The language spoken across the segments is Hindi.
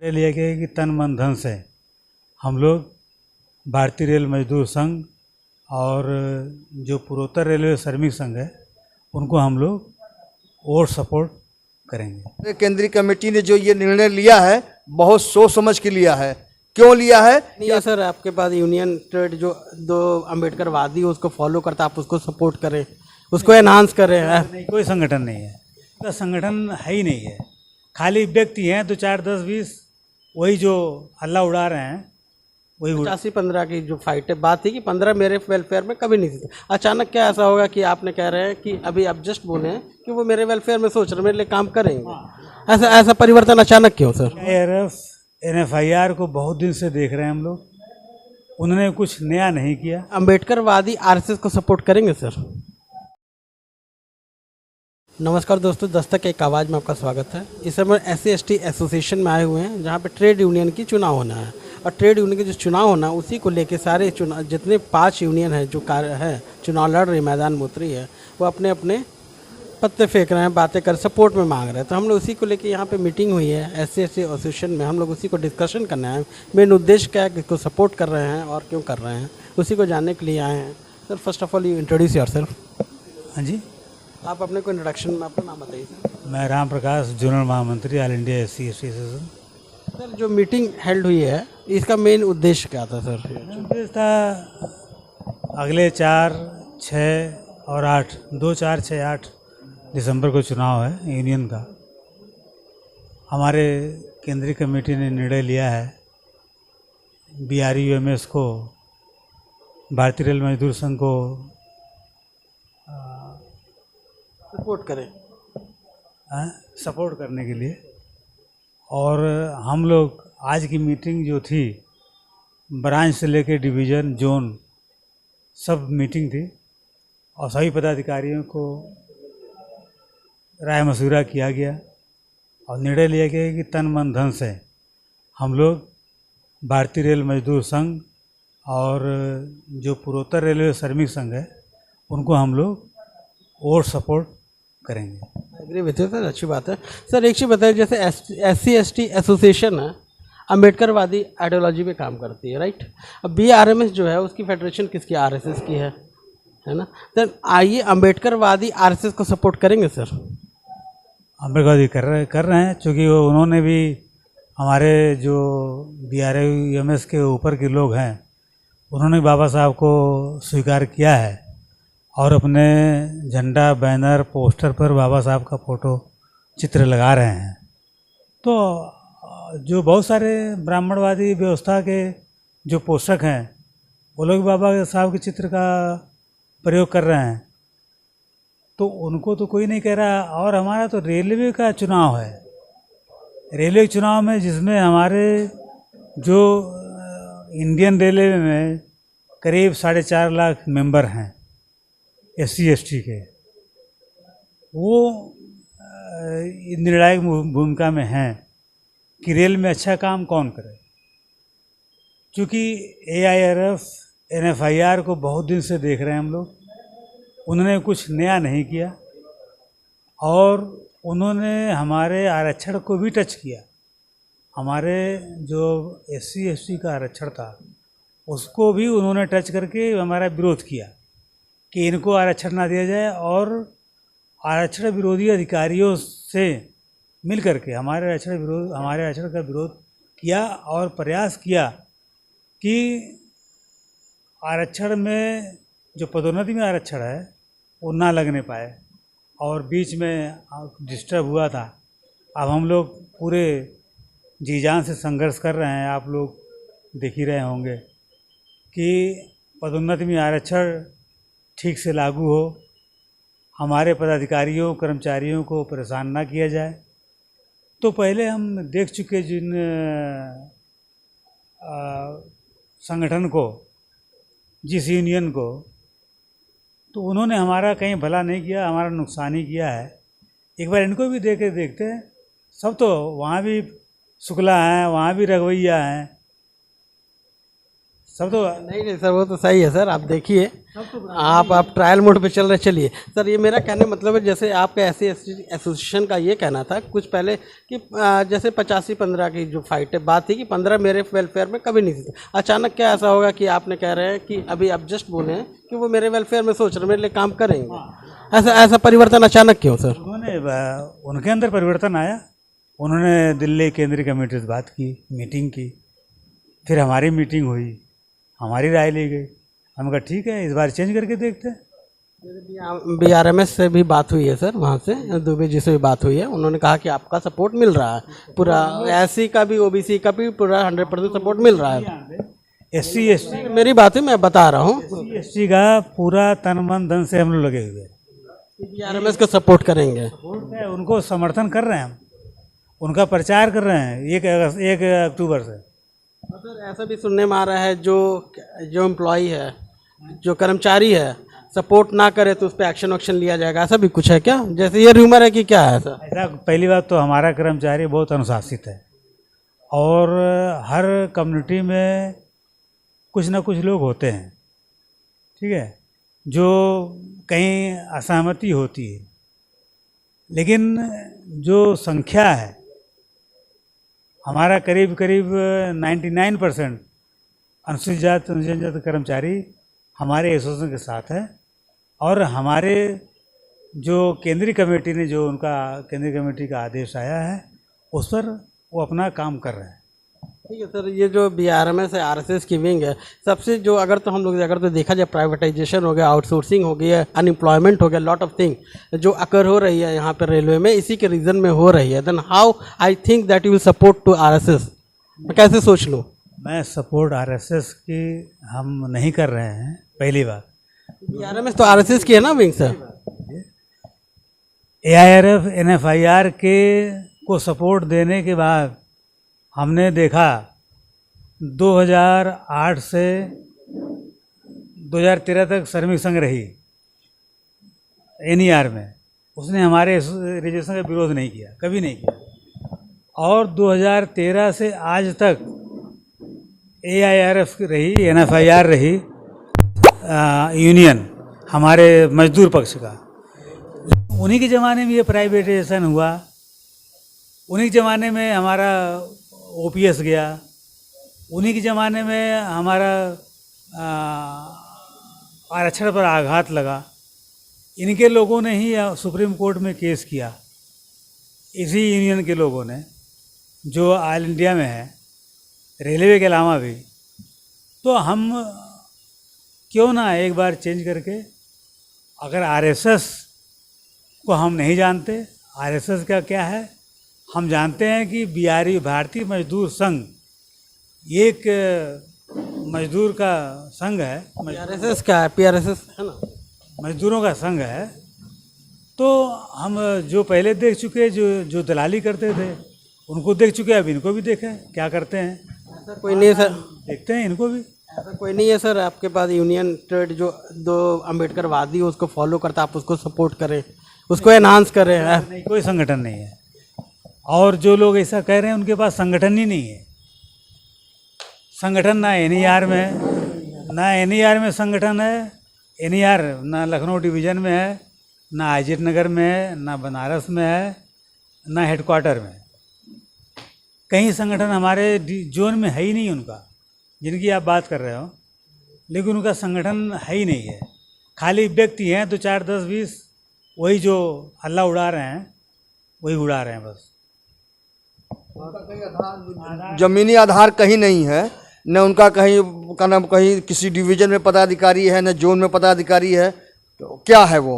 निर्णय लिया गया है कि तन मन धन से हम लोग भारतीय रेल मजदूर संघ और जो पूर्वोत्तर रेलवे श्रमिक संघ है उनको हम लोग और सपोर्ट करेंगे। केंद्रीय कमेटी ने जो ये निर्णय लिया है बहुत सोच समझ के लिया है। क्यों लिया है? नहीं है सर, आपके पास यूनियन ट्रेड जो दो अम्बेडकर वादी उसको फॉलो करता, आप उसको सपोर्ट करें, उसको एनहांस करें। नहीं, कोई संगठन नहीं है, तो संगठन है ही नहीं है, खाली व्यक्ति हैं 2 4 10 20 वही जो हल्ला उड़ा रहे हैं वही 85-15 की जो फाइट है, बात थी कि 15 मेरे वेलफेयर में कभी नहीं थी। अचानक क्या ऐसा होगा कि आपने कह रहे हैं कि अभी आप जस्ट बोले हैं कि वो मेरे वेलफेयर में सोच रहे, मेरे लिए काम करेंगे, ऐसा परिवर्तन अचानक क्यों सर? ARF NFIR को बहुत दिन से देख रहे हैं हम लोग, उन्होंने कुछ नया नहीं किया। अम्बेडकर वादी RSS को सपोर्ट करेंगे सर? नमस्कार दोस्तों, दस्तक एक आवाज़ में आपका स्वागत है। इस समय SC/ST एसोसिएशन में आए हुए हैं जहां पे ट्रेड यूनियन की चुनाव होना है और ट्रेड यूनियन के जो चुनाव होना है उसी को लेके सारे चुनाव जितने 5 यूनियन है जो कार्य है चुनाव लड़ रही मैदान में उतरी है वो अपने अपने पत्ते फेंक रहे हैं, बातें कर सपोर्ट में मांग रहे हैं। तो हम लोग उसी को लेके यहाँ पे मीटिंग हुई है SC/ST एसोसिएशन में, हम लोग उसी को डिस्कशन करना है। मेन उद्देश्य क्या है, किसको सपोर्ट कर रहे हैं और क्यों कर रहे हैं, उसी को जानने के लिए आए हैं। Sir first of all you introduce yourself. हाँ जी, आप अपने को इंट्रोडक्शन में अपना नाम बताइए सर। मैं राम प्रकाश, जनरल महामंत्री all India SC/ST association. Sir जो मीटिंग हेल्ड हुई है इसका मेन उद्देश्य क्या था सर? उद्देश्य था अगले 4, 6 और 8 2, 4, 6, 8 दिसंबर को चुनाव है यूनियन का। हमारे केंद्रीय कमेटी ने निर्णय लिया है BRUMS को, भारतीय रेल मजदूर संघ को सपोर्ट करने के लिए। और हम लोग आज की मीटिंग जो थी ब्रांच से लेकर डिवीज़न जोन सब मीटिंग थी और सभी पदाधिकारियों को राय मशविरा किया गया और निर्णय लिया गया कि तन मन धन से हम लोग भारतीय रेल मजदूर संघ और जो पूर्वोत्तर रेलवे श्रमिक संघ है उनको हम लोग और सपोर्ट करेंगे। एग्री विथ यू सर, अच्छी बात है। सर एक चीज़ बताइए, जैसे SC/ST एसोसिएशन है अम्बेडकरवादी आइडियोलॉजी पे काम करती है, राइट? अब BRMS जो है उसकी फेडरेशन किसकी? RSS की है ना? तो आइए अम्बेडकरवादी RSS को सपोर्ट करेंगे सर? अम्बेडकरवादी कर रहे हैं, चूँकि उन्होंने भी हमारे जो BRUMS के ऊपर के लोग हैं उन्होंने बाबा साहब को स्वीकार किया है और अपने झंडा, बैनर, पोस्टर पर बाबा साहब का फ़ोटो चित्र लगा रहे हैं। तो जो बहुत सारे ब्राह्मणवादी व्यवस्था के जो पोषक हैं वो लोग बाबा साहब के चित्र का प्रयोग कर रहे हैं, तो उनको तो कोई नहीं कह रहा। और हमारा तो रेलवे का चुनाव है, रेलवे के चुनाव में जिसमें हमारे जो इंडियन रेलवे में करीब 4.5 लाख मेंबर हैं SC/ST के, वो निर्णायक भूमिका में हैं कि रेल में अच्छा काम कौन करे। क्योंकि AIRF NFIR को बहुत दिन से देख रहे हैं हम लोग, उन्होंने कुछ नया नहीं किया और उन्होंने हमारे आरक्षण को भी टच किया। हमारे जो SC/ST का आरक्षण था उसको भी उन्होंने टच करके हमारा विरोध किया कि इनको आरक्षण ना दिया जाए और आरक्षण विरोधी अधिकारियों से मिल करके हमारे आरक्षण का विरोध किया और प्रयास किया कि आरक्षण में जो पदोन्नति में आरक्षण है वो ना लगने पाए और बीच में डिस्टर्ब हुआ था। अब हम लोग पूरे जी जान से संघर्ष कर रहे हैं, आप लोग देख ही रहे होंगे कि पदोन्नति में आरक्षण ठीक से लागू हो, हमारे पदाधिकारियों कर्मचारियों को परेशान ना किया जाए। तो पहले हम देख चुके जिन संगठन को, जिस यूनियन को, तो उन्होंने हमारा कहीं भला नहीं किया, हमारा नुकसान ही किया है। एक बार इनको भी देखते हैं। सब तो वहाँ भी शुक्ला हैं, वहाँ भी रघवैया हैं, सब तो नहीं नहीं सर, वो तो सही है सर। आप देखिए, आप ट्रायल मोड पे चल रहे, चलिए सर। ये मेरा कहने मतलब है, जैसे आपका SC/ST एसोसिएशन का ये कहना था कुछ पहले कि जैसे 85-15 की जो फाइट बात थी कि 15 मेरे वेलफेयर में कभी नहीं थी। अचानक क्या ऐसा होगा कि आपने कह रहे हैं कि अभी आप जस्ट बोले हैं कि वो मेरे वेलफेयर में सोच रहे हैं, मेरे लिए काम करेंगे। ऐसा परिवर्तन अचानक क्यों सर? उनके अंदर परिवर्तन आया। उन्होंने दिल्ली केंद्रीय कमेटी से बात की, मीटिंग की, फिर हमारी मीटिंग हुई, हमारी राय ली गई। हम कहा ठीक है, इस बार चेंज करके देखते हैं। BRMS से भी बात हुई है सर, वहाँ से दुबे जी से भी बात हुई है। उन्होंने कहा कि आपका सपोर्ट मिल रहा है पूरा, SC का भी OBC का भी पूरा 100% सपोर्ट मिल रहा है। SC/ST मेरी बात है, मैं बता रहा हूँ, SC का पूरा तन मन धन से हम लोग लगे हुए हैं। BRMS को सपोर्ट करेंगे, उनको समर्थन कर रहे हैं, हम उनका प्रचार कर रहे हैं 1 अक्टूबर से। सर ऐसा भी सुनने में आ रहा है जो एम्प्लॉई है, जो कर्मचारी है, सपोर्ट ना करे तो उस पर एक्शन लिया जाएगा, ऐसा भी कुछ है क्या? जैसे ये र्यूमर है कि क्या है सर? ऐसा, पहली बात तो हमारा कर्मचारी बहुत अनुशासित है और हर कम्युनिटी में कुछ ना कुछ लोग होते हैं, ठीक है, जो कहीं असहमति होती है, लेकिन जो संख्या है हमारा करीब 99% अनुसूचित जाति अनुसूचित जनजाति कर्मचारी हमारे एसोसिएशन के साथ है। और हमारे जो केंद्रीय कमेटी ने, जो उनका केंद्रीय कमेटी का आदेश आया है, उस पर वो अपना काम कर रहे हैं। ठीक है सर। ये जो BRMS है, RSS की विंग है, सबसे जो अगर तो देखा जाए, प्राइवेटाइजेशन हो गया, आउटसोर्सिंग हो गई है, अनएम्प्लॉयमेंट हो गया, लॉट ऑफ थिंग जो अकर हो रही है यहाँ पर रेलवे में, इसी के रीज़न में हो रही है। Then how I think that you will support to RSS? मैं कैसे सोच लूँ? मैं सपोर्ट RSS की हम नहीं कर रहे हैं, पहली बात। BRMS तो RSS की है ना विंग सर? AIRF NFIR के को सपोर्ट देने के बाद हमने देखा 2008 से 2013 तक श्रमिक संघ रही NER में, उसने हमारे रिजर्वेशन का विरोध नहीं किया, कभी नहीं किया। और 2013 से आज तक AIRF रही, NFIR रही, यूनियन हमारे मजदूर पक्ष का। उन्हीं के ज़माने में ये प्राइवेटाइजेशन हुआ, उन्हीं के ज़माने में हमारा OPS गया, उन्हीं के ज़माने में हमारा आरक्षण पर आघात लगा। इनके लोगों ने ही सुप्रीम कोर्ट में केस किया, इसी यूनियन के लोगों ने, जो ऑल इंडिया में है, रेलवे के अलावा भी। तो हम क्यों ना एक बार चेंज करके, अगर RSS को हम नहीं जानते, RSS का क्या है, हम जानते हैं कि भारतीय मजदूर संघ एक मजदूर का संघ है। PRSS क्या है? PRSS है ना, मजदूरों का संघ है। तो हम जो पहले देख चुके, जो दलाली करते थे उनको देख चुके, अब इनको भी देखें क्या करते हैं। ऐसा कोई नहीं है सर, देखते हैं इनको भी। ऐसा कोई नहीं है सर आपके पास यूनियन ट्रेड जो 2 अम्बेडकर वादी उसको फॉलो करता, आप उसको सपोर्ट करें, उसको एनहांस करें? नहीं, कोई संगठन नहीं है। और जो लोग ऐसा कह रहे हैं उनके पास संगठन ही नहीं है। संगठन ना NER में संगठन है, NER ना लखनऊ डिवीज़न में है, ना अजीत नगर में है, ना बनारस में है, ना हेडक्वार्टर में। कहीं संगठन हमारे जोन में है ही नहीं उनका, जिनकी आप बात कर रहे हो, लेकिन उनका संगठन है ही नहीं है। खाली व्यक्ति हैं 2 4 10 20, वही जो हल्ला उड़ा रहे हैं, वही उड़ा रहे हैं बस। जमीनी आधार कहीं नहीं है, न उनका कहीं का नाम, कहीं किसी डिवीजन में पदाधिकारी है, न जोन में पदाधिकारी है। तो क्या है वो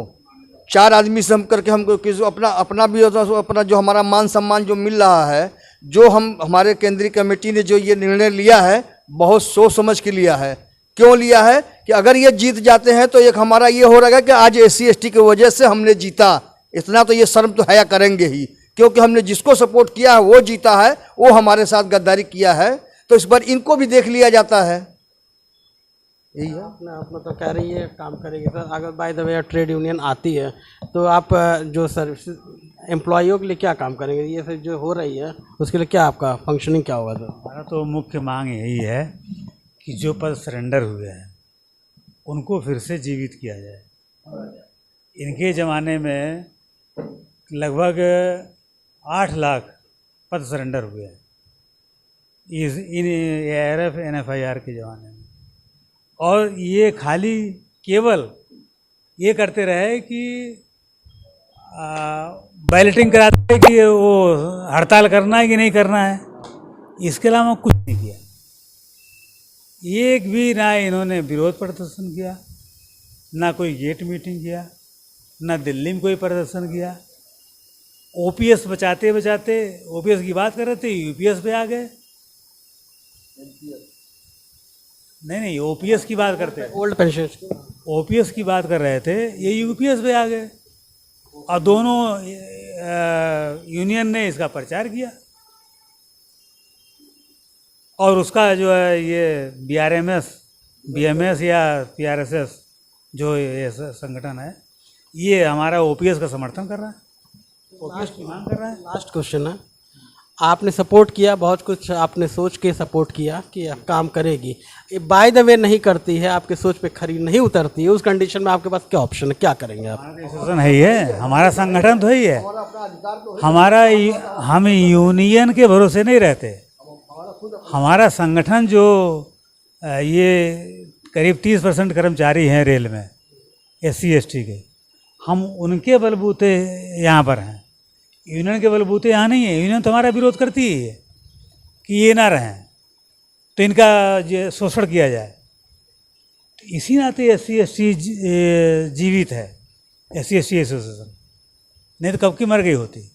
4 आदमी से हम करके हमको किसी अपना भी अपना जो हमारा मान सम्मान जो मिल रहा है, जो हमारे केंद्रीय कमेटी ने जो ये निर्णय लिया है, बहुत सोच समझ के लिया है। क्यों लिया है कि अगर ये जीत जाते हैं तो एक हमारा ये हो रहा है कि आज SC/ST की वजह से हमने जीता, इतना तो ये शर्म तो हया करेंगे ही, क्योंकि हमने जिसको सपोर्ट किया है वो जीता है, वो हमारे साथ गद्दारी किया है। तो इस बार इनको भी देख लिया जाता है। यही है। आप मतलब कह रही है काम करेंगे सर। अगर by the way trade union आती है तो आप जो सर्विस एम्प्लॉइयों के लिए क्या काम करेंगे? ये सब जो हो रही है उसके लिए क्या आपका फंक्शनिंग क्या होगा सर? हमारा तो मुख्य मांग यही है कि जो पद सरेंडर हुए हैं उनको फिर से जीवित किया जाए। इनके ज़माने में लगभग 8 लाख पद सरेंडर हुए हैं इन ARF NFIR के ज़माने में, और ये खाली केवल ये करते रहे कि बैलेटिंग कराते कि वो हड़ताल करना है कि नहीं करना है, इसके अलावा कुछ नहीं किया। एक भी ना इन्होंने विरोध प्रदर्शन किया, ना कोई गेट मीटिंग किया, ना दिल्ली में कोई प्रदर्शन किया। OPS बचाते बचाते OPS की बात कर रहे थे, UPS पे आ गए। नहीं OPS की बात करते हैं, ओल्ड पेंशन OPS की बात कर रहे थे, ये UPS पे आ गए और दोनों यूनियन ने इसका प्रचार किया। और उसका जो है ये BMS या PRSS जो ये संगठन है, ये हमारा OPS का समर्थन कर रहा है, OPS की मांग कर रहा है। लास्ट क्वेश्चन है, आपने सपोर्ट किया, बहुत कुछ आपने सोच के सपोर्ट किया कि आप काम करेगी, बाय द वे नहीं करती है, आपके सोच पे खरी नहीं उतरती है, उस कंडीशन में आपके पास क्या ऑप्शन है, क्या करेंगे आप? हमारा एसोसिएशन है ही है, हमारा संगठन तो ही है, हमारा हम यूनियन के भरोसे नहीं रहते। हमारा संगठन जो ये करीब 30% कर्मचारी हैं रेल में SC ST के, हम उनके बलबूते यहाँ पर हैं, यूनियन के बलबूते यहाँ नहीं है। यूनियन तो हमारा विरोध करती ही है कि ये ना रहें, तो इनका जो शोषण किया जाए। तो इसी नाते SC ST जीवित है, SC ST एसोसिएशन, नहीं तो कब की मर गई होती।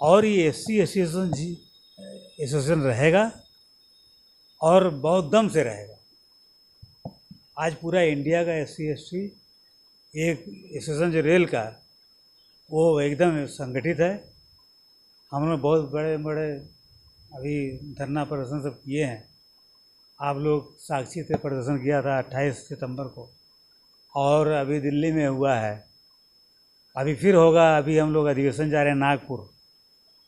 और ये SC ST एसोसिएशन रहेगा और बहुत दम से रहेगा। आज पूरा इंडिया का SC ST एक एसोसिएशन जो रेल का, वो एकदम संगठित है। हम लोग बहुत बड़े बड़े अभी धरना प्रदर्शन सब किए हैं, आप लोग साक्षी थे, प्रदर्शन किया था 28 सितंबर को, और अभी दिल्ली में हुआ है, अभी फिर होगा। अभी हम लोग अधिवेशन जा रहे हैं नागपुर,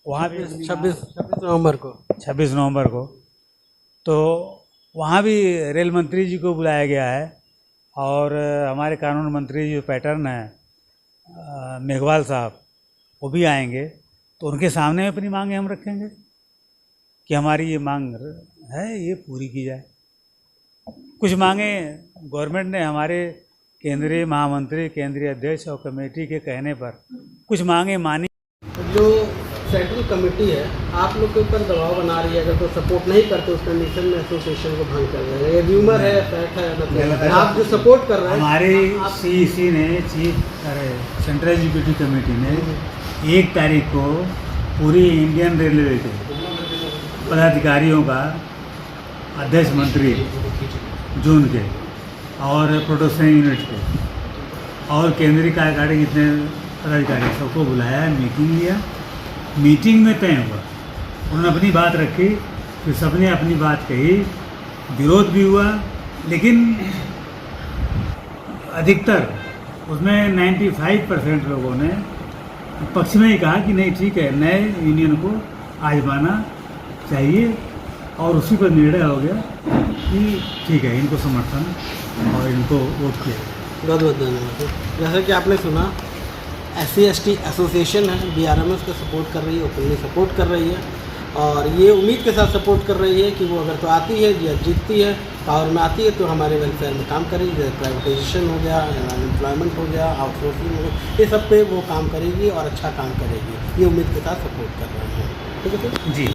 वहाँ भी 26 नवंबर को 26 नवंबर को, तो वहाँ भी रेल मंत्री जी को बुलाया गया है, और हमारे कानून मंत्री जो पैटर्न है मेघवाल साहब, वो भी आएंगे। तो उनके सामने अपनी मांगें हम रखेंगे कि हमारी ये मांग है, ये पूरी की जाए। कुछ मांगें गवर्नमेंट ने हमारे केंद्रीय महामंत्री, केंद्रीय अध्यक्ष और कमेटी के कहने पर कुछ मांगें मानी। जो सेंट्रल कमेटी है आप लोग के ऊपर दबाव बना रही है, अगर कोई सपोर्ट नहीं करते उस कंडीशन में एसोसिएशन को भंग कर रहे हैं, ये र्यूमर है, फैक्ट है, मतलब आप जो सपोर्ट कर रहे हैं। हमारे CEC ने सेंट्रल एग्जीक्यूटिव कमेटी ने 1 तारीख को पूरी इंडियन रेलवे के पदाधिकारियों का, अध्यक्ष मंत्री जून के और प्रोडक्शन यूनिट के और केंद्रीय कार्यकारी जितने पदाधिकारी सबको बुलाया, मीटिंग लिया। मीटिंग में तय हुआ, उन्होंने अपनी बात रखी, फिर सबने अपनी बात कही, विरोध भी हुआ, लेकिन अधिकतर उसमें 95% लोगों ने पक्ष में ही कहा कि नहीं ठीक है, नए यूनियन को आजमाना चाहिए, और उसी पर निर्णय हो गया कि ठीक है, इनको समर्थन और इनको वोट किया। बहुत बहुत धन्यवाद। जैसा कि आपने सुना, SC ST एसोसिएशन है, BRMS को सपोर्ट कर रही है, ओपनली सपोर्ट कर रही है, और ये उम्मीद के साथ सपोर्ट कर रही है कि वो अगर तो आती है या जीतती है, पावर में आती है, तो हमारे वेलफेयर में काम करेगी। जैसे प्राइवेटाइजेशन हो गया, अनएम्प्लॉयमेंट हो गया, आउटसोर्सिंग हो गया, ये सब पे वो काम करेगी और अच्छा काम करेगी। ये उम्मीद के साथ सपोर्ट कर रहे हैं। ठीक है जी।